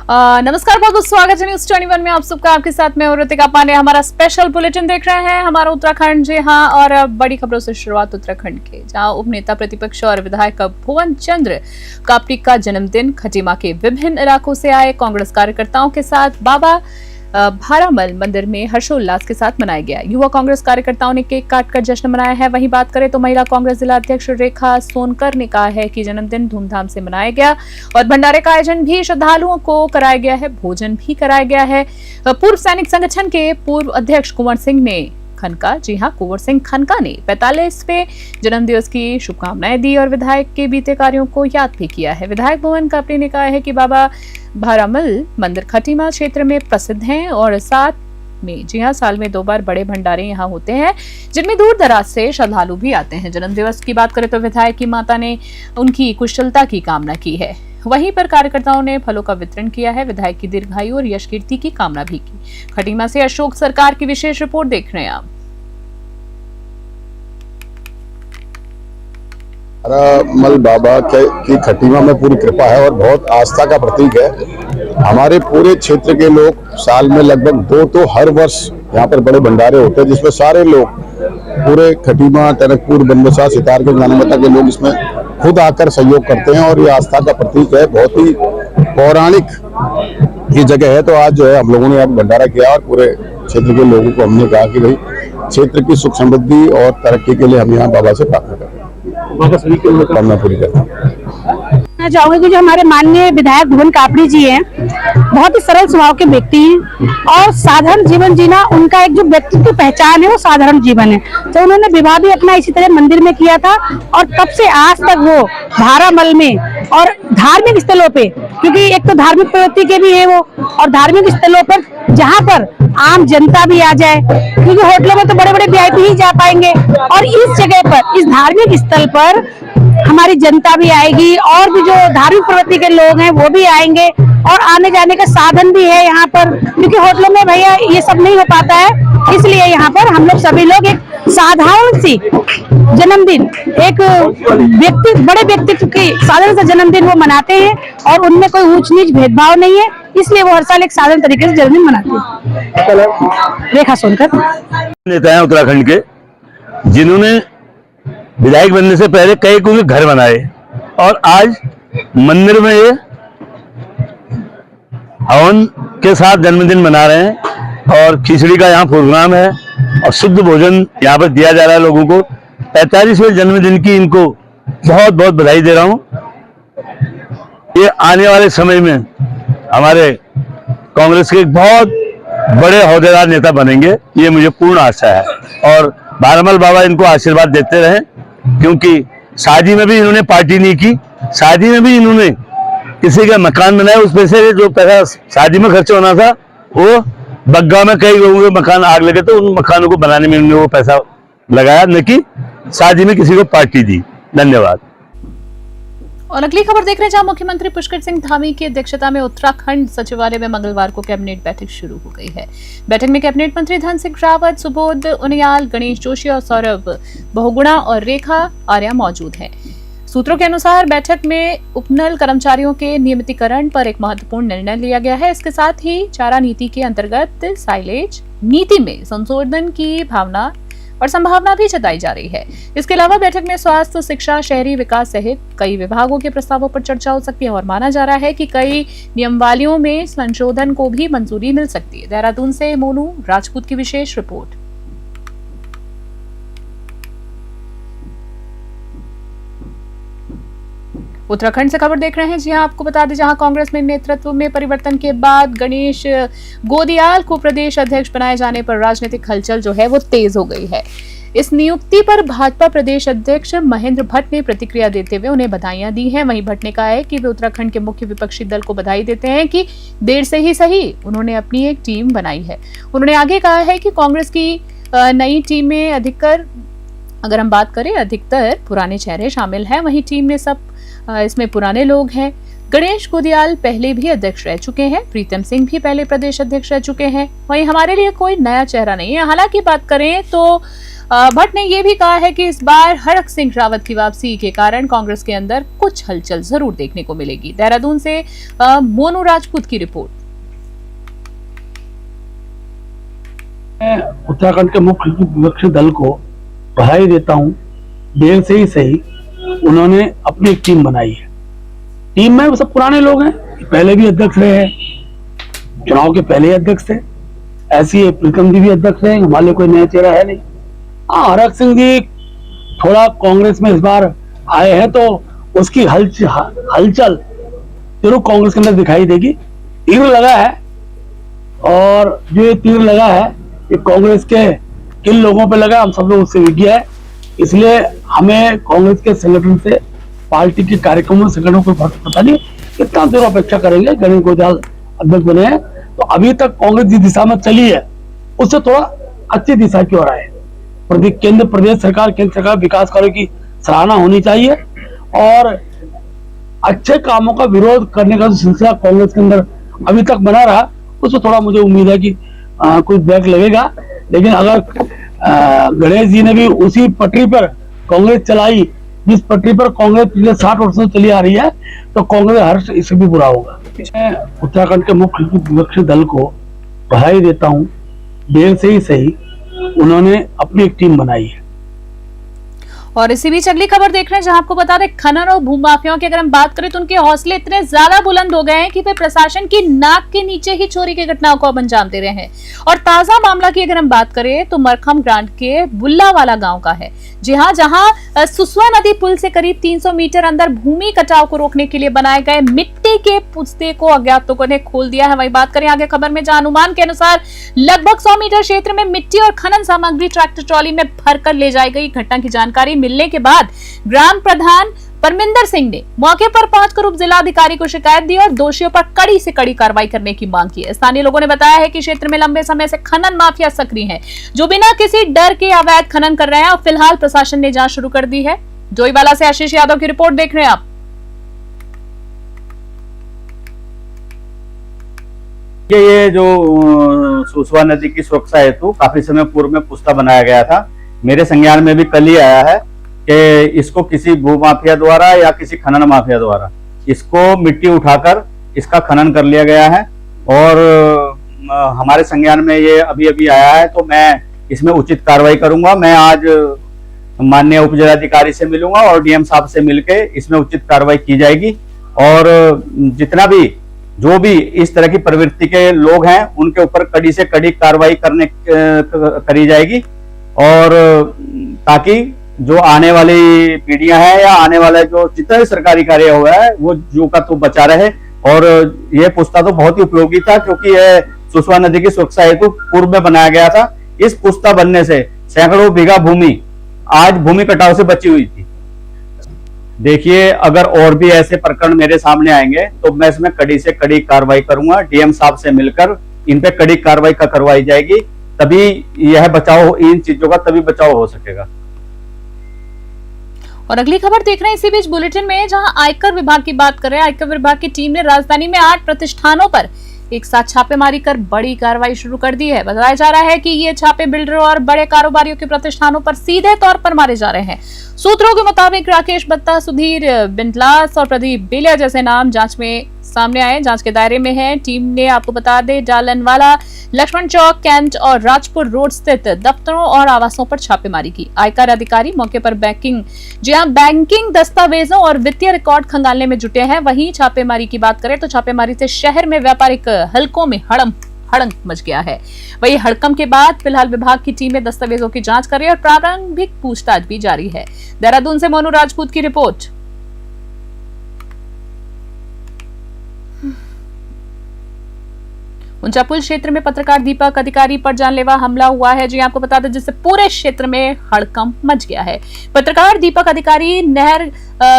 नमस्कार, बहुत बहुत स्वागत है न्यूज 21 में आप सबका। आपके साथ में ऋतिका पांडे। हमारा स्पेशल बुलेटिन देख रहे हैं हमारा उत्तराखंड। जी हाँ, और बड़ी खबरों से शुरुआत उत्तराखंड के, जहां उप नेता प्रतिपक्ष और विधायक भुवन चंद्र कापटी का जन्मदिन खटीमा के विभिन्न इलाकों से आए कांग्रेस कार्यकर्ताओं के साथ बाबा भारामल मंदिर में हर्षोल्लास के साथ मनाया गया। युवा कांग्रेस कार्यकर्ताओं ने केक काटकर जश्न मनाया है। वहीं बात करें तो महिला कांग्रेस जिला अध्यक्ष रेखा सोनकर ने कहा है कि जन्मदिन धूमधाम से मनाया गया और भंडारे का आयोजन भी श्रद्धालुओं को कराया गया है, भोजन भी कराया गया है। पूर्व सैनिक संगठन के पूर्व अध्यक्ष कुंवर सिंह ने खनका, जी हाँ, कुंवर सिंह खनका ने 45वें जन्मदिवस की शुभकामनाएं दी और विधायक के बीते कार्यों को याद भी किया है। विधायक भुवन कापटी ने कहा है कि बाबा भारामल मंदिर खटीमा क्षेत्र में प्रसिद्ध हैं और साथ में, जी हाँ, साल में 2 बार बड़े भंडारे यहाँ होते हैं जिनमें दूर दराज से श्रद्धालु भी आते हैं। जन्मदिवस की बात करें तो विधायक की माता ने उनकी कुशलता की कामना की है। वहीं पर कार्यकर्ताओं ने फलों का वितरण किया है। विधायक की दीर्घायु और यश कीर्ति की कामना भी की। खटीमा से अशोक सरकार की विशेष रिपोर्ट देख रहे हैं आप। भारामल बाबा की खटीमा में पूरी कृपा है और बहुत आस्था का प्रतीक है। हमारे पूरे क्षेत्र के लोग साल में लगभग 2 तो हर वर्ष यहाँ पर बड़े भंडारे होते हैं, जिसमें सारे लोग पूरे खटीमा, टनकपुर, बनबसा, सितारगंज, नानमता के लोग इसमें खुद आकर सहयोग करते हैं और ये आस्था का प्रतीक है। बहुत ही पौराणिक ये जगह है। तो आज जो है हम लोगों ने यहाँ भंडारा किया और पूरे क्षेत्र के लोगों को हमने कहा कि भाई क्षेत्र की सुख समृद्धि और तरक्की के लिए हम यहाँ बाबा से प्रार्थना करें, कामना पूरी करें। मैं चाहूंगी कि जो हमारे माननीय विधायक भुवन कापड़ी जी हैं, बहुत ही सरल स्वभाव के व्यक्ति हैं और साधारण जीवन जीना उनका एक जो व्यक्तित्व पहचान है वो साधारण जीवन है। तो उन्होंने विवाह भी अपना इसी तरह मंदिर में किया था और तब से आज तक वो भारामल में और धार्मिक स्थलों पे, क्योंकि एक तो धार्मिक प्रवृत्ति के भी है वो, और धार्मिक स्थलों पर जहाँ पर आम जनता भी आ जाए, क्योंकि होटलों में तो बड़े बड़े वीआईपी ही जा पाएंगे, और इस जगह पर, इस धार्मिक स्थल पर हमारी जनता भी आएगी और भी जो धार्मिक प्रवृत्ति के लोग हैं वो भी आएंगे और आने जाने का साधन भी है यहाँ पर, क्योंकि होटलों में भैया ये सब नहीं हो पाता है। इसलिए यहाँ पर हम लोग सभी लोग एक साधारण सी जन्मदिन, एक बड़े व्यक्तित्व की साधारण सा जन्मदिन वो मनाते हैं और उनमें कोई ऊंच नीच भेदभाव नहीं है, इसलिए वो हर साल एक साधारण तरीके से जन्मदिन मनाते हैं। रेखा सोनकर नेता है उत्तराखंड के, जिन्होंने विधायक बनने से पहले कई कुछ घर बनाए और आज मंदिर में ये हवन के साथ जन्मदिन मना रहे हैं और खिचड़ी का यहाँ प्रोग्राम है और शुद्ध भोजन यहाँ पर दिया जा रहा है लोगों को। 45वें जन्मदिन की इनको बहुत बहुत बधाई दे रहा हूँ। ये आने वाले समय में हमारे कांग्रेस के एक बहुत बड़े ओहदेदार नेता बनेंगे, ये मुझे पूर्ण आशा है। और भारामल बाबा इनको आशीर्वाद देते रहे, क्योंकि शादी में भी इन्होंने पार्टी नहीं की, शादी में भी इन्होंने किसी का मकान बनाया, उस पैसे से जो पैसा शादी में खर्च होना था वो बग्गा में कई लोगों के मकान आग लगे तो उन मकानों को बनाने में इन्होंने वो पैसा लगाया, न कि शादी में किसी को पार्टी दी। धन्यवाद। और अगली खबर देख रहे हैं, जहां मुख्यमंत्री पुष्कर सिंह धामी की अध्यक्षता में उत्तराखंड सचिवालय में मंगलवार को कैबिनेट बैठक शुरू हो गई है। बैठक में कैबिनेट मंत्री धन सिंह रावत, सुबोध उनियाल, गणेश जोशी और सौरभ बहुगुणा और रेखा आर्या मौजूद हैं। सूत्रों के अनुसार बैठक में उपनल कर्मचारियों के नियमितीकरण पर एक महत्वपूर्ण निर्णय लिया गया है। इसके साथ ही चारा नीति के अंतर्गत साइलेज नीति में संशोधन की भावना और संभावना भी जताई जा रही है। इसके अलावा बैठक में स्वास्थ्य, शिक्षा, शहरी विकास सहित कई विभागों के प्रस्तावों पर चर्चा हो सकती है और माना जा रहा है कि कई नियमावलियों में संशोधन को भी मंजूरी मिल सकती है। देहरादून से मोनू राजपूत की विशेष रिपोर्ट। उत्तराखंड से खबर देख रहे हैं। जी हां, आपको बता दें, जहां कांग्रेस में नेतृत्व में परिवर्तन के बाद गणेश गोदियाल को प्रदेश अध्यक्ष बनाए जाने पर राजनीतिक हलचल जो है वो तेज हो गई है। इस नियुक्ति पर भाजपा प्रदेश अध्यक्ष महेंद्र भट्ट ने प्रतिक्रिया देते हुए उन्हें बधाइयां दी हैं। वहीं भट्ट ने कहा है कि वे उत्तराखंड के मुख्य विपक्षी दल को बधाई देते हैं कि देर से ही सही उन्होंने अपनी एक टीम बनाई है। उन्होंने आगे कहा है कि कांग्रेस की नई टीम में अगर हम बात करें, अधिकतर पुराने चेहरे शामिल हैं। वहीं टीम में सब इसमें पुराने लोग हैं। गणेश गोदियाल पहले भी अध्यक्ष रह चुके हैं, प्रीतम सिंह भी पहले प्रदेश अध्यक्ष रह चुके हैं। वहीं हमारे लिए कोई नया चेहरा नहीं है। हालांकि बात करें तो भट्ट ने यह भी कहा है कि इस बार हरक सिंह रावत की वापसी के कारण कांग्रेस के अंदर कुछ हलचल जरूर देखने को मिलेगी। देहरादून से मोनू राजपूत की रिपोर्ट। मैं उत्तराखंड के मुख्य विपक्षी दल को बधाई देता हूं। देर से ही सही उन्होंने अपनी एक टीम बनाई है। टीम में वो सब पुराने लोग हैं, पहले भी अध्यक्ष रहे हैं, चुनाव के पहले अध्यक्ष थे। ऐसी है प्रीतम जी भी अध्यक्ष रहे, हमारे लिए कोई नया चेहरा है नहीं। हाँ, हरक सिंह जी थोड़ा कांग्रेस में इस बार आए हैं तो उसकी हलचल जरूर कांग्रेस के अंदर दिखाई देगी। तीर लगा है और जो ये तीर लगा है ये कांग्रेस के किन लोगों पे लगा, हम सब लोग उससे विज्ञ है। इसलिए हमें कांग्रेस के संगठन से, पार्टी के कार्यक्रमों संगठनों को पता नहीं कितना देर अपेक्षा करेंगे। गणेश गोयल अध्यक्ष बने हैं तो अभी तक कांग्रेस जिस दिशा में चली है उससे थोड़ा अच्छी दिशा की ओर आए। केंद्र सरकार विकास कार्यों की सराहना होनी चाहिए और अच्छे कामों का विरोध करने का जो सिलसिला कांग्रेस के अंदर अभी तक बना रहा उससे थोड़ा मुझे उम्मीद है कि कुछ ब्रेक लगेगा। लेकिन अगर गणेश जी ने भी उसी पटरी पर कांग्रेस चलाई जिस पटरी पर कांग्रेस पिछले 60 वर्षों से चली आ रही है तो कांग्रेस हर्ष इससे भी बुरा होगा। मैं उत्तराखंड के मुख्य विपक्षी दल को बधाई देता हूं। देर से ही सही उन्होंने अपनी एक टीम बनाई है। और इसी बीच अगली खबर देख रहे हैं, जहां आपको बता दें खनन और भूमाफियाओं की अगर हम बात करें तो उनके हौसले इतने ज्यादा बुलंद हो गए हैं कि वे प्रशासन की नाक के नीचे ही चोरी की घटनाओं को अंजाम दे रहे हैं। और ताजा मामला की अगर हम बात करें तो मरखम ग्रांट के बुल्लावाला गांव का है। जी हां, जहां सुसवा नदी पुल से करीब 300 मीटर अंदर भूमि कटाव को रोकने के लिए बनाए गए मिट्टी के पुस्ते को अज्ञातों ने खोल दिया है। वही बात करें आगे खबर में, जहां अनुमान के अनुसार लगभग 100 मीटर क्षेत्र में मिट्टी और खनन सामग्री ट्रैक्टर ट्रॉली में भरकर ले जाई गई। घटना की जानकारी मिलने के बाद ग्राम प्रधान परमिंदर सिंह ने मौके पर पहुंचकर उप जिलाधिकारी को शिकायत दी और दोषियों पर कड़ी से कड़ी कार्रवाई करने की मांग की है। स्थानीय लोगों ने बताया है कि क्षेत्र में लंबे समय से खनन माफिया सक्रिय हैं, जो बिना किसी डर के अवैध खनन कर रहे हैं और फिलहाल प्रशासन ने जांच शुरू कर दी है। जोईवाला से आशीष यादव की रिपोर्ट देख रहे हैं आप। ये जो सुसवा नदी की सुरक्षा हेतु काफी समय पूर्व में पुस्ता बनाया गया था। मेरे संज्ञान में भी कल ही आया है कि इसको किसी भू माफिया द्वारा या किसी खनन माफिया द्वारा इसको मिट्टी उठाकर इसका खनन कर लिया गया है और हमारे संज्ञान में ये अभी अभी आया है, तो मैं इसमें उचित कार्रवाई करूंगा। मैं आज माननीय उप जिलाधिकारी से मिलूंगा और डीएम साहब से मिलकर इसमें उचित कार्रवाई की जाएगी और जितना भी जो भी इस तरह की प्रवृत्ति के लोग हैं उनके ऊपर कड़ी से कड़ी कार्रवाई करी जाएगी और ताकि जो आने वाली पीढ़ियां हैं या आने वाले जो जितना भी सरकारी कार्य हुआ है वो जो का तो बचा रहे। और ये पुस्ता तो बहुत ही उपयोगी था क्योंकि यह सुसवा नदी की सुरक्षा हेतु पूर्व में बनाया गया था। इस पुस्ता बनने से सैकड़ों बीघा भूमि आज भूमि कटाव से बची हुई थी। देखिए, अगर और भी ऐसे प्रकरण मेरे सामने आएंगे तो मैं इसमें कड़ी से कड़ी कार्रवाई करूंगा। डीएम साहब से मिलकर इन पे कड़ी कार्रवाई करवाई जाएगी, तभी यह बचाव, इन चीजों का तभी बचाव हो सकेगा। और अगली खबर देख रहे हैं इसी बीच बुलेटिन में, जहां आयकर विभाग की बात कर रहे हैं। आयकर विभाग की टीम ने राजधानी में 8 प्रतिष्ठानों पर एक साथ छापेमारी कर बड़ी कार्रवाई शुरू कर दी है। बताया जा रहा है कि ये छापे बिल्डरों और बड़े कारोबारियों के प्रतिष्ठानों पर सीधे तौर पर मारे जा रहे हैं। सूत्रों के मुताबिक राकेश बत्ता, सुधीर बिंदलास और प्रदीप बेलिया जैसे नाम जांच में सामने आए, जांच के दायरे में है। टीम ने आपको बता दें जालनवाला, लक्ष्मण चौक, कैंट और राजपुर रोड स्थित दफ्तरों और आवासों पर छापेमारी की। आयकर अधिकारी मौके पर बैंकिंग दस्तावेजों और वित्तीय रिकॉर्ड खंगालने में जुटे हैं। वहीं छापेमारी की बात करें तो छापेमारी से शहर में व्यापारिक हलकों में हड़कंप मच गया है। वही हड़कंप के बाद फिलहाल विभाग की टीमें दस्तावेजों की जांच कर रही है और प्रारंभिक पूछताछ भी जारी है। देहरादून से मोनू राजपूत की रिपोर्ट। ऊंचापुल क्षेत्र में पत्रकार दीपक अधिकारी पर जानलेवा हमला हुआ है। जी आपको बता दें, जिससे पूरे क्षेत्र में हड़कंप मच गया है। पत्रकार दीपक अधिकारी नहर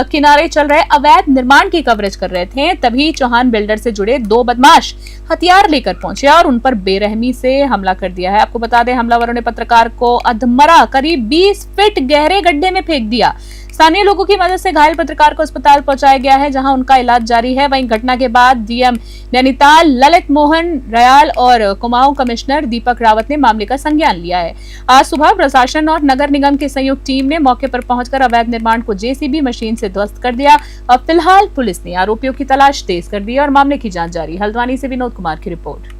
किनारे चल रहे अवैध निर्माण की कवरेज कर रहे थे, तभी चौहान बिल्डर से जुड़े 2 बदमाश हथियार लेकर पहुंचे और उन पर बेरहमी से हमला कर दिया है। आपको बता दें, हमलावरों ने पत्रकार को अधमरा करीब 20 फीट गहरे गड्ढे में फेंक दिया। स्थानीय लोगों की मदद से घायल पत्रकार को अस्पताल पहुंचाया गया है, जहां उनका इलाज जारी है। वहीं घटना के बाद डीएम नैनीताल ललित मोहन रयाल और कुमाऊं कमिश्नर दीपक रावत ने मामले का संज्ञान लिया है। आज सुबह प्रशासन और नगर निगम की संयुक्त टीम ने मौके पर पहुंचकर अवैध निर्माण को जेसीबी मशीन से ध्वस्त कर दिया। अब फिलहाल पुलिस ने आरोपियों की तलाश तेज कर दी और मामले की जांच जारी। हल्द्वानी से विनोद कुमार की रिपोर्ट।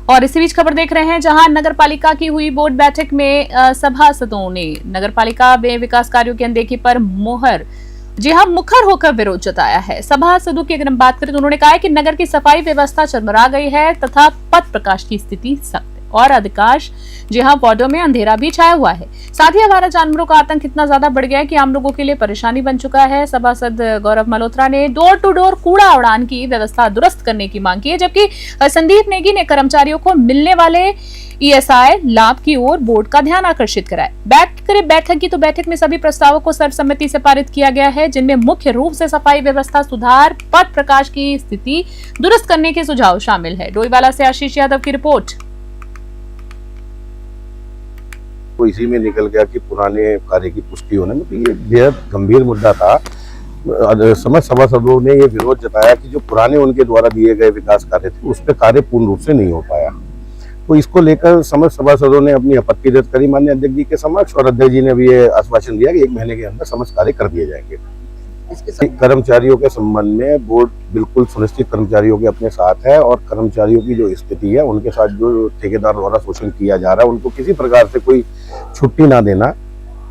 और इसी बीच खबर देख रहे हैं, जहां नगर पालिका की हुई बोर्ड बैठक में सभासदों ने नगर पालिका में विकास कार्यों की अनदेखी पर मुखर होकर विरोध जताया है। सभासदों की अगर हम बात करें तो उन्होंने कहा है कि नगर की सफाई व्यवस्था चरमरा गई है तथा पथ प्रकाश की स्थिति सख्त है और अधिकांश वार्डों में अंधेरा भी छाया हुआ है। साथ ही आवारा जानवरों का आतंक इतना ज्यादा बढ़ गया है कि आम लोगों के लिए परेशानी बन चुका है। सभासद गौरव मल्होत्रा ने डोर टू डोर कूड़ा उड़ान की व्यवस्था दुरुस्त करने की मांग की है, जबकि संदीप नेगी ने कर्मचारियों को मिलने वाले ईएसआई लाभ की ओर बोर्ड का ध्यान आकर्षित कराया। बैठक की तो बैठक में सभी प्रस्तावों को सर्वसम्मति से पारित किया गया है, जिनमें मुख्य रूप से सफाई व्यवस्था सुधार, पथ प्रकाश की स्थिति दुरुस्त करने के सुझाव शामिल है। डोईवाला से आशीष यादव की रिपोर्ट। तो इसी में निकल गया कि पुराने कार्य की पुष्टि होने में, तो ये बेहद गंभीर मुद्दा था। समस्त सभासदों ने ये विरोध जताया कि जो पुराने उनके द्वारा दिए गए विकास कार्य थे उस पर कार्य पूर्ण रूप से नहीं हो पाया। तो इसको लेकर समस्त सभासदों ने अपनी आपत्ति दर्ज करी माननीय अध्यक्ष जी के समक्ष, और अध्यक्ष जी ने भी ये आश्वासन दिया कि 1 महीने के अंदर समस्त कार्य कर दिए जाएंगे। कर्मचारियों के संबंध में बोर्ड बिल्कुल सुनिश्चित कर्मचारियों के अपने साथ है, और कर्मचारियों की जो स्थिति है उनके साथ जो ठेकेदार द्वारा शोषण किया जा रहा है उनको किसी प्रकार से कोई छुट्टी ना देना,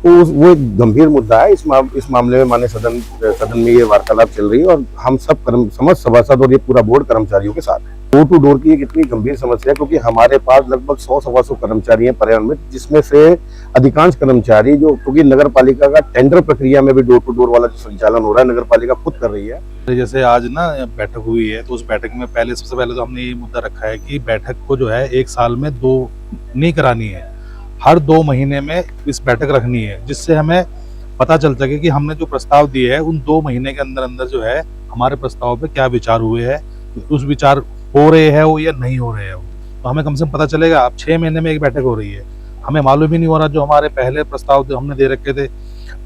तो वो एक गंभीर मुद्दा है। इस मामले में माननीय सदन में ये वार्तालाप चल रही है और हम सब समस्त सभासद और ये पूरा बोर्ड कर्मचारियों के साथ है। डोर टू डोर की एक इतनी गंभीर समस्या है क्योंकि हमारे पास लगभग 100-125 कर्मचारी हैं पर्यावरण में, जिसमें से अधिकांश कर्मचारी जो, क्योंकि नगर पालिका का टेंडर प्रक्रिया में भी डोर टू डोर वाला जो संचालन हो रहा है नगर पालिका खुद कर रही है। जैसे आज ना बैठक हुई है, तो उस बैठक में सबसे पहले तो हमने ये मुद्दा रखा है कि बैठक को जो है 1 साल में 2 नहीं करानी है, हर 2 महीने में इस बैठक रखनी है, जिससे हमें पता चल सके कि हमने जो प्रस्ताव दिए है उन 2 महीने के अंदर अंदर जो है हमारे प्रस्ताव पे क्या विचार हुए हैं, उस विचार हो रहे हैं वो या नहीं हो रहे हैं, तो हमें कम से कम पता चलेगा। अब 6 महीने में एक बैठक हो रही है, हमें मालूम ही नहीं हो रहा। जो हमारे पहले प्रस्ताव जो हमने दे रखे थे,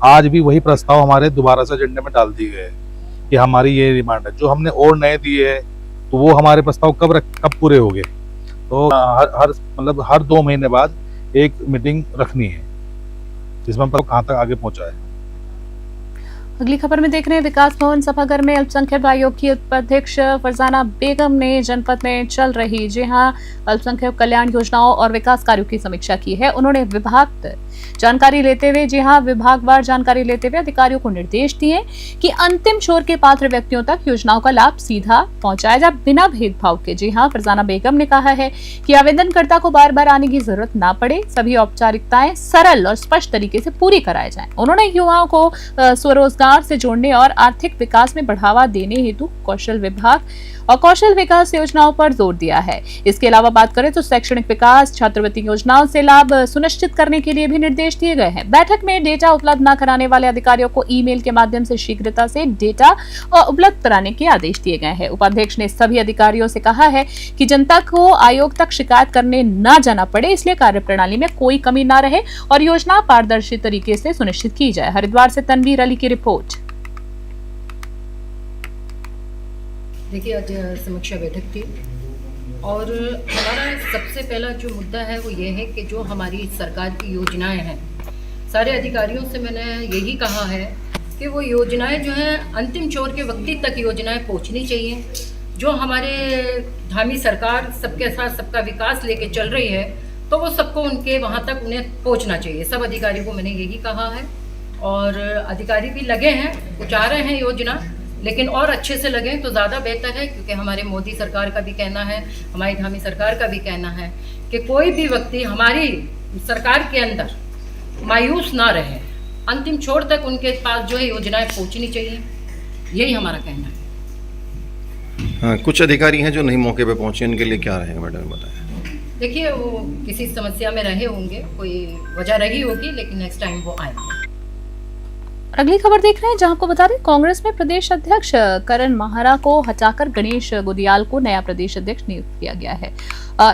आज भी वही प्रस्ताव हमारे दोबारा से एजेंडे में डाल दिए गए कि हमारी ये डिमांड है। जो हमने और नए दिए हैं तो वो हमारे प्रस्ताव कब पूरे हो गए। तो हर 2 महीने बाद एक मीटिंग रखनी है, जिसमें कहाँ तक आगे पहुंचा है। अगली खबर में देख रहे हैं, विकास भवन सभागार में अल्पसंख्यक आयोग की उपाध्यक्ष फरजाना बेगम ने जनपद में चल रही अल्पसंख्यक कल्याण योजनाओं और विकास कार्यों की समीक्षा की है। उन्होंने विभागवार जानकारी लेते हुए अधिकारियों को निर्देश दिए कि अंतिम छोर के पात्र व्यक्तियों तक योजनाओं का लाभ सीधा पहुंचाया जाए बिना भेदभाव के। फरजाना बेगम ने कहा है कि आवेदनकर्ता को बार बार आने की जरूरत ना पड़े, सभी औपचारिकताएं सरल और स्पष्ट तरीके से पूरी कराई जाएं। उन्होंने युवाओं को स्वरोजगार से जोड़ने और आर्थिक विकास में बढ़ावा देने हेतु कौशल विभाग और कौशल विकास योजनाओं पर जोर दिया है। इसके अलावा बात करें तो शैक्षणिक विकास, छात्रवृत्ति योजनाओं से लाभ सुनिश्चित करने के लिए भी निर्देश दिए गए हैं। बैठक में डेटा उपलब्ध न कराने वाले अधिकारियों को ईमेल के माध्यम से शीघ्रता से डेटा उपलब्ध कराने के आदेश दिए गए हैं। उपाध्यक्ष ने सभी अधिकारियों से कहा है कि जनता को आयोग तक शिकायत करने न जाना पड़े, इसलिए कार्यप्रणाली में कोई कमी न रहे और योजना पारदर्शी तरीके से सुनिश्चित की जाए। हरिद्वार से तनवीर अली की रिपोर्ट। देखिए, आज समीक्षा बैठक थी और हमारा सबसे पहला जो मुद्दा है वो ये है कि जो हमारी सरकार की योजनाएं हैं, सारे अधिकारियों से मैंने यही कहा है कि वो योजनाएं जो हैं अंतिम छोर के व्यक्ति तक योजनाएं पहुंचनी चाहिए। जो हमारे धामी सरकार सबके साथ सबका विकास लेके चल रही है, तो वो सबको उनके वहाँ तक उन्हें पहुँचना चाहिए। सब अधिकारियों को मैंने यही कहा है और अधिकारी भी लगे हैं, कुछ आ रहे हैं योजना, लेकिन और अच्छे से लगें तो ज़्यादा बेहतर है, क्योंकि हमारे मोदी सरकार का भी कहना है, हमारी धामी सरकार का भी कहना है कि कोई भी व्यक्ति हमारी सरकार के अंदर मायूस ना रहे, अंतिम छोर तक उनके पास जो है योजनाएं पहुंचनी चाहिए, यही हमारा कहना है। हाँ, कुछ अधिकारी हैं जो नहीं मौके पे पहुंचे, इनके लिए क्या रहेगा मैडम, बताएं। देखिए, वो किसी समस्या में रहे होंगे, कोई वजह रही होगी, लेकिन नेक्स्ट टाइम वो आएंगे। अगली खबर देख रहे हैं जहां आपको बता दें कांग्रेस में प्रदेश अध्यक्ष करण माहरा को हटाकर गणेश गोदियाल को नया प्रदेश अध्यक्ष नियुक्त किया गया है।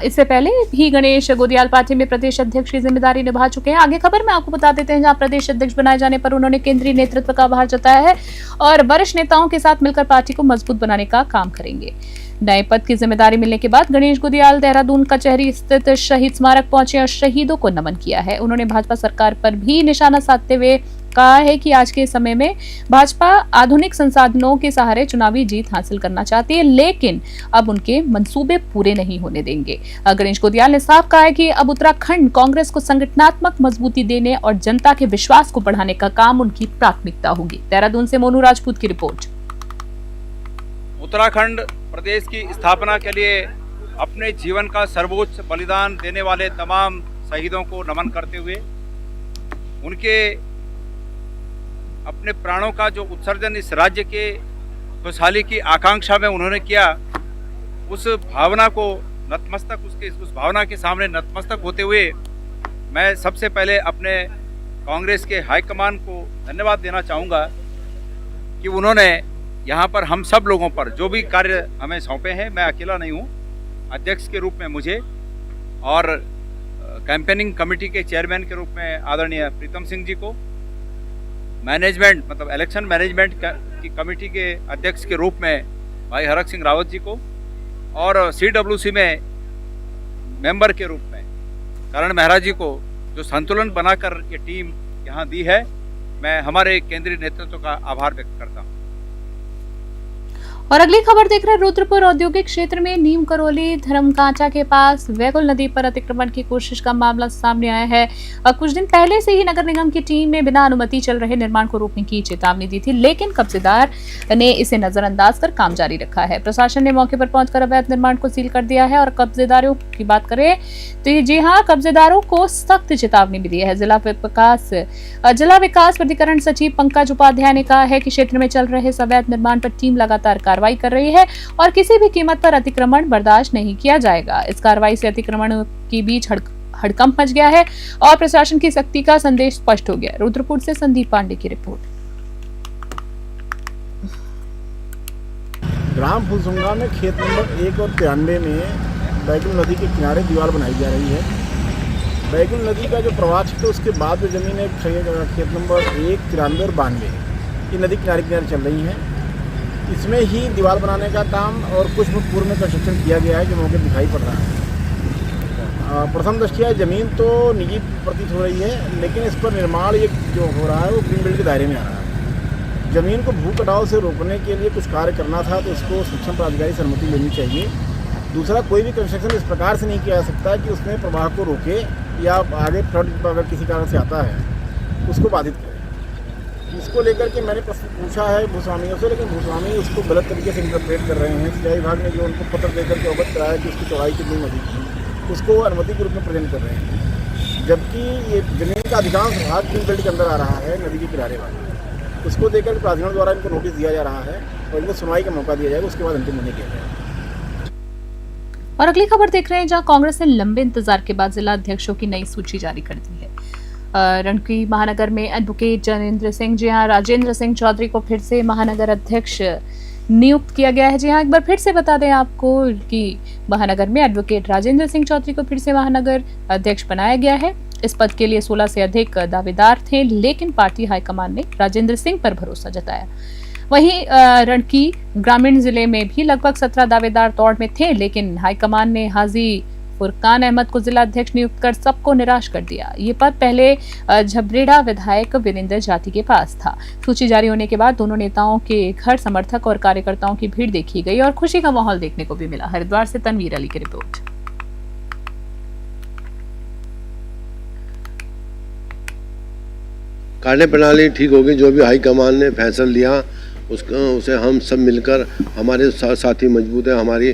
इससे पहले भी गणेश गोदियाल पार्टी में प्रदेश अध्यक्ष की जिम्मेदारी निभा चुके हैं। आगे खबर में आपको बता देते हैं जहां प्रदेश अध्यक्ष बनाए जाने पर उन्होंने केंद्रीय नेतृत्व का आभार जताया है और वरिष्ठ नेताओं के साथ मिलकर पार्टी को मजबूत बनाने का काम करेंगे। नए पद की जिम्मेदारी मिलने के बाद गणेश गोदियाल देहरादून कचहरी स्थित शहीद स्मारक पहुंचे और शहीदों को नमन किया है। उन्होंने भाजपा सरकार पर भी निशाना साधते हुए कहा है कि आज के समय में भाजपा आधुनिक संसाधनों के सहारे चुनावी जीत हासिल करना चाहती है, लेकिन अब उनके मंसूबे पूरे नहीं होने देंगे। गणेश गोदियाल ने साफ कहा है कि अब उत्तराखंड कांग्रेस को संगठनात्मक मजबूती देने और जनता के विश्वास को बढ़ाने का काम उनकी प्राथमिकता होगी। देहरादून से मोनू राजपूत की रिपोर्ट। उत्तराखंड प्रदेश की स्थापना के लिए अपने जीवन का सर्वोच्च बलिदान देने वाले तमाम शहीदों को नमन करते हुए उनके अपने प्राणों का जो उत्सर्जन इस राज्य के खुशहाली की आकांक्षा में उन्होंने किया, उस भावना को नतमस्तक उस भावना के सामने नतमस्तक होते हुए मैं सबसे पहले अपने कांग्रेस के हाईकमान को धन्यवाद देना चाहूँगा कि उन्होंने यहाँ पर हम सब लोगों पर जो भी कार्य हमें सौंपे हैं, मैं अकेला नहीं हूँ, अध्यक्ष के रूप में मुझे और कैंपेनिंग कमेटी के चेयरमैन के रूप में आदरणीय प्रीतम सिंह जी को, मैनेजमेंट मतलब इलेक्शन मैनेजमेंट की कमेटी के अध्यक्ष के रूप में भाई हरक सिंह रावत जी को और CWC में मेंबर के रूप में करण मेहरा जी को जो संतुलन बनाकर ये टीम यहाँ दी है, मैं हमारे केंद्रीय नेतृत्व का आभार व्यक्त करता हूँ। और अगली खबर देख रहे हैं रुद्रपुर औद्योगिक क्षेत्र में नीम करौली धर्मकांचा के पास वैगुल नदी पर अतिक्रमण की कोशिश का मामला सामने आया है। कुछ दिन पहले से ही नगर निगम की टीम ने बिना अनुमति चल रहे निर्माण को रोकने की चेतावनी दी थी, लेकिन कब्जेदार ने इसे नजरअंदाज कर काम जारी रखा है। प्रशासन ने मौके पर पहुंचकर अवैध निर्माण को सील कर दिया है और कब्जेदारों की बात करें तो जी हाँ, कब्जेदारों को सख्त चेतावनी मिली है। जिला विकास प्राधिकरण सचिव पंकज उपाध्याय ने कहा है कि क्षेत्र में चल रहे अवैध निर्माण पर टीम लगातार कार्रवाई कर रही है और किसी भी कीमत पर अतिक्रमण बर्दाश्त नहीं किया जाएगा। इस कार्रवाई से अतिक्रमण के बीच हड़कंप मच गया है और प्रशासन की सख्ती का संदेश स्पष्ट हो गया। रुद्रपुर से संदीप पांडे की रिपोर्ट। ग्राम फुलसुंगा में खेत नंबर 1 और 93 में बैगुल नदी के किनारे दीवार बनाई जा रही है। बैगुल नदी का जो प्रवाह क्षेत्र उसके बाद जो जमीन है खेत नंबर 1, 93 और 92 ये नदी किनारे चल रही है। इसमें ही दीवार बनाने का काम और कुछ पूर्व में कंस्ट्रक्शन किया गया है जो मौके दिखाई पड़ रहा है। प्रथम दृष्टया जमीन तो निजी प्रतीत हो रही है, लेकिन इस पर निर्माण ये जो हो रहा है वो ग्रीन बेल्ट के दायरे में आ रहा है। जमीन को भू कटाव से रोकने के लिए कुछ कार्य करना था तो उसको सक्षम प्राधिकारी से अनुमति लेनी चाहिए। दूसरा, कोई भी कंस्ट्रक्शन इस प्रकार से नहीं किया जा सकता कि उसमें प्रवाह को रोके या आगे फ्लड अगर किसी कारण से आता है उसको बाधित करे। इसको लेकर के मैंने प्रश्न पूछा है भूस्वामियों से, लेकिन भूस्वामी उसको गलत तरीके से इंटरप्रेट कर रहे हैं। सिंचाई विभाग ने जो उनको पत्र देकर के अवगत कराया कि उसकी चौड़ाई कितनी नदी की, उसको अनुमति के रूप में प्रेजेंट कर रहे हैं, जबकि ये जमीन का अधिकांश भाग ग्रीन बेल्ट के अंदर आ रहा है, नदी के किनारे वाले। उसको देकर प्राधिकरण द्वारा इनको नोटिस दिया जा रहा है और इनको सुनवाई का मौका दिया जाएगा, उसके बाद अंतिम निर्णय किया जाएगा। और अगली खबर देख रहे हैं जहां कांग्रेस ने लंबे इंतजार के बाद जिला अध्यक्षों की नई सूची जारी कर दी है। रणकी महानगर में एडवोकेट जनेंद्र सिंह, जी हाँ, राजेंद्र सिंह चौधरी को फिर से महानगर अध्यक्ष नियुक्त किया गया है। जी हाँ, एक बार फिर से बता दें आपको कि महानगर में एडवोकेट राजेंद्र सिंह चौधरी को फिर से महानगर अध्यक्ष बनाया गया है। इस पद के लिए 16 से अधिक दावेदार थे, लेकिन पार्टी हाईकमान ने राजेंद्र सिंह पर भरोसा जताया। वहीं रणकी ग्रामीण जिले में भी लगभग 17 दावेदार दौड़ में थे, लेकिन हाईकमान ने हाजी फुरकान अहमद को जिला अध्यक्ष नियुक्त कर सबको निराश कर दिया। ये पद पहले झबरेड़ा विधायक वीरेंद्र जाति के पास था। सूची जारी होने के बाद दोनों नेताओं के घर समर्थक और कार्यकर्ताओं की भीड़ देखी गई और खुशी का माहौल देखने को भी मिला। हरिद्वार से तनवीर अली की रिपोर्ट। कार्य प्रणाली ठीक होगी, जो भी हाईकमान ने फैसला लिया उसे हम सब मिलकर, हमारे साथी मजबूत है, हमारी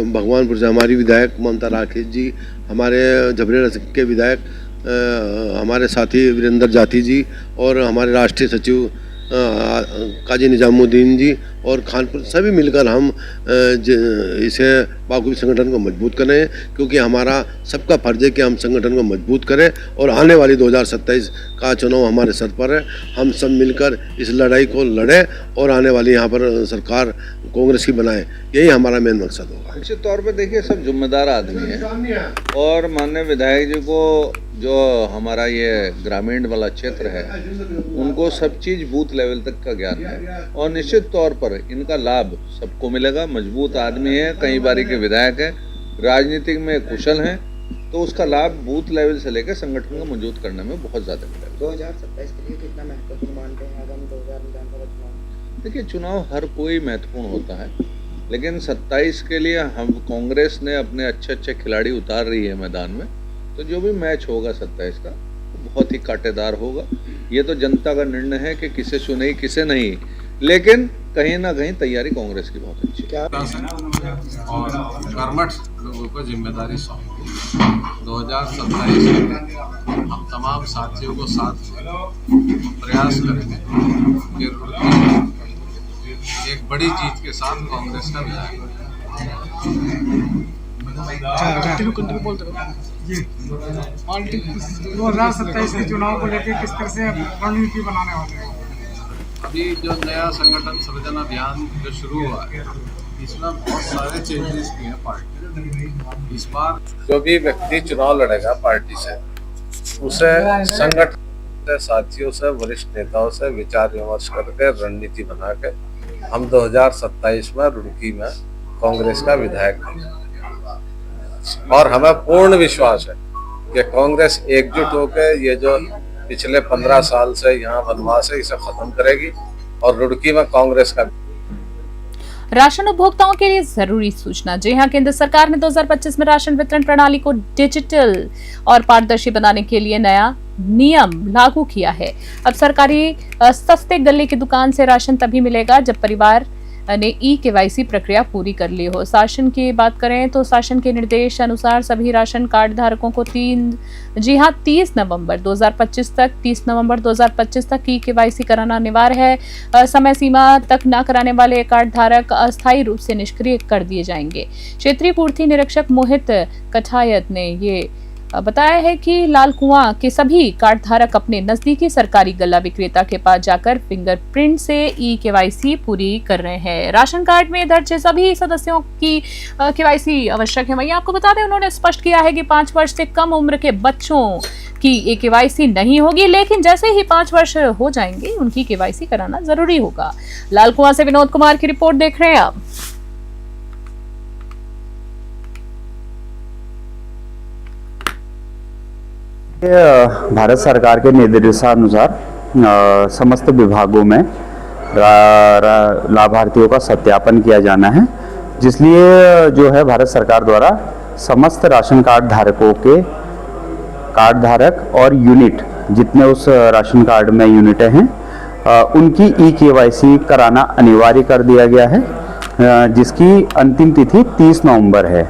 भगवानपुर से हमारी विधायक ममता राकेश जी, हमारे झबरेड़ा के विधायक हमारे साथी वीरेंद्र जाति जी और हमारे राष्ट्रीय सचिव काजी निजामुद्दीन जी और खानपुर सभी मिलकर हम इसे बाखूबी संगठन को मजबूत करें, क्योंकि हमारा सबका फर्ज है कि हम संगठन को मजबूत करें और आने वाली 2027 का चुनाव हमारे सर पर है। हम सब मिलकर इस लड़ाई को लड़ें और आने वाली यहाँ पर सरकार कांग्रेस की बनाए, यही हमारा मेन मकसद होगा। निश्चित तौर पर देखिए, सब जिम्मेदार आदमी है और माननीय विधायक जी को जो हमारा ये ग्रामीण वाला क्षेत्र है उनको सब चीज़ बूथ लेवल तक का ज्ञान है और निश्चित तौर पर इनका लाभ सबको मिलेगा। मजबूत आदमी है, कई बारी के विधायक है, राजनीतिक में कुशल हैं, तो उसका लाभ बूथ लेवल से लेकर संगठन को मजबूत करने में बहुत ज़्यादा मिलेगा। 2027 के लिए कितना महत्वपूर्ण मानते हैं आगामी 2000 विधानसभा चुनाव? देखिए, चुनाव हर कोई महत्वपूर्ण होता है, लेकिन 27 के लिए हम कांग्रेस ने अपने अच्छे खिलाड़ी उतार रही है मैदान में, तो जो भी मैच होगा 27 का बहुत ही कांटेदार होगा। ये तो जनता का निर्णय है कि किसे चुने किसे नहीं, लेकिन कहीं ना कहीं तैयारी कांग्रेस की बहुत अच्छी है और कर्मठ लोगों को जिम्मेदारी सौंपी। 2027 में हम तमाम साथियों को साथ प्रयास करेंगे कि एक बड़ी जीत के साथ कांग्रेस का विजय। 2027 के चुनाव को लेकर किस तरह से रणनीति बनाने वाले हैं? अभी जो नया संगठन सृजन अभियान जो शुरू हुआ है, इसमें बहुत सारे चेंजेस किए हैं पार्टी। इस बार जो भी व्यक्ति चुनाव लड़ेगा पार्टी से, उसे संगठन से, साथियों से, वरिष्ठ नेताओं से विचार विमर्श करके रणनीति बना के हम 2027 में रुड़की में कांग्रेस का विधायक बनेंगे और हमें पूर्ण विश्वास है कि कांग्रेस एकजुट होकर ये जो पिछले 15 साल से यहाँ वनवास है इसे खत्म करेगी और रुड़की में कांग्रेस का। राशन उपभोक्ताओं के लिए जरूरी सूचना। जी हां, केंद्र सरकार ने 2025 में राशन वितरण प्रणाली को डिजिटल और पारदर्शी बनाने के लिए नया नियम लागू किया है। अब सरकारी सस्ते गल्ले की दुकान से राशन तभी मिलेगा जब परिवार ने ई-केवाईसी प्रक्रिया पूरी कर ली हो। शासन की बात करें तो शासन के निर्देश अनुसार सभी राशन कार्ड धारकों को 30 नवंबर 2025 तक ई-केवाईसी कराना अनिवार्य है। समय सीमा तक न कराने वाले कार्ड धारक अस्थायी रूप से निष्क्रिय कर दिए जाएंगे। क्षेत्रीय पूर्ति निरीक्षक मोहित कठायत ने ये बताया है कि लाल कुआं के सभी कार्ड धारक अपने नजदीकी सरकारी गल्ला विक्रेता के पास जाकर फिंगरप्रिंट से ई-केवाईसी पूरी कर रहे हैं। राशन कार्ड में दर्ज सभी सदस्यों की केवाईसी आवश्यक है। वहीं आपको बता दें, उन्होंने स्पष्ट किया है कि 5 वर्ष से कम उम्र के बच्चों की ई-केवाईसी नहीं होगी, लेकिन जैसे ही 5 वर्ष हो जाएंगे उनकी केवाईसी कराना जरूरी होगा। लाल कुआं से विनोद कुमार की रिपोर्ट देख रहे हैं आप। भारत सरकार के निर्देशानुसार समस्त विभागों में लाभार्थियों का सत्यापन किया जाना है, जिसलिए जो है भारत सरकार द्वारा समस्त राशन कार्ड धारकों के कार्ड धारक और यूनिट जितने उस राशन कार्ड में यूनिटें हैं उनकी ई-केवाईसी कराना अनिवार्य कर दिया गया है, जिसकी अंतिम तिथि 30 नवंबर है।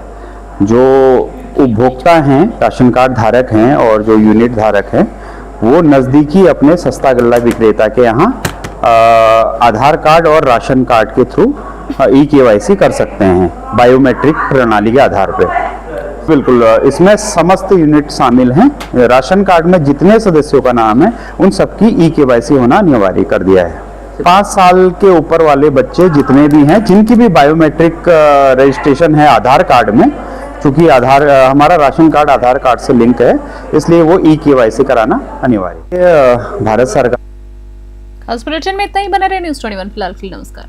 जो उपभोक्ता हैं, राशन कार्ड धारक हैं और जो यूनिट धारक हैं, वो नज़दीकी अपने सस्ता गल्ला विक्रेता के यहाँ आधार कार्ड और राशन कार्ड के थ्रू ई-केवाईसी कर सकते हैं बायोमेट्रिक प्रणाली के आधार पे। बिल्कुल, इसमें समस्त यूनिट शामिल हैं। राशन कार्ड में जितने सदस्यों का नाम है उन सबकी ई-केवाईसी होना अनिवार्य कर दिया है। 5 साल के ऊपर वाले बच्चे जितने भी हैं, जिनकी भी बायोमेट्रिक रजिस्ट्रेशन है आधार कार्ड में, चूंकि हमारा राशन कार्ड आधार कार्ड से लिंक है, इसलिए वो ई-केवाईसी कराना अनिवार्य है। भारत सरकार। खास बुलेटिन में इतना ही। बने रहे न्यूज़ 21 फिलहाल के लिए नमस्कार।